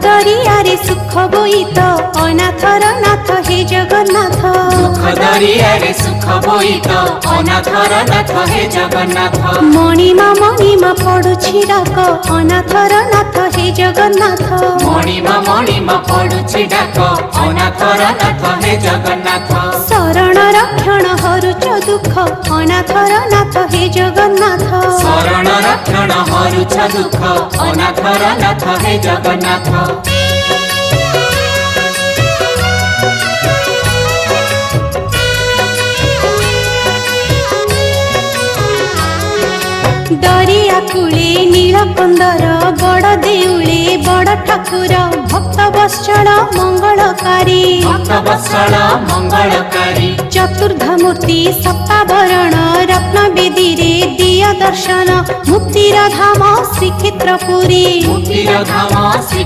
दरियारे सुख बोईत अनाथर नाथ हे जगन्नाथ। दुख दरियारे सुख बोईत अनाथर नाथ हे जगन्नाथ। मणिमा पडुछि डाक अनाथर नाथ हे जगन्नाथ। मणिमा पडुछि डाक अनाथर नाथ हे जगन्नाथ। शरण रक्षण हरुच दुख अनाथर नाथ हे जगन्नाथ। शरण रक्षण हरुच दुख अनाथर नाथ हे जगन्नाथ। दरिया कूले नीलकंदर बड़ देउले बड़ ठाकुर भक्त वत्सल मंगलकारी। भक्त वत्सल मंगलकारी। चतुर्धमूर्ति सप्तावरण रत्न बेदी रे दिया दर्शन मुक्तिर धाम श्रीक्षेत्रपुरी। मुक्तिर धाम श्री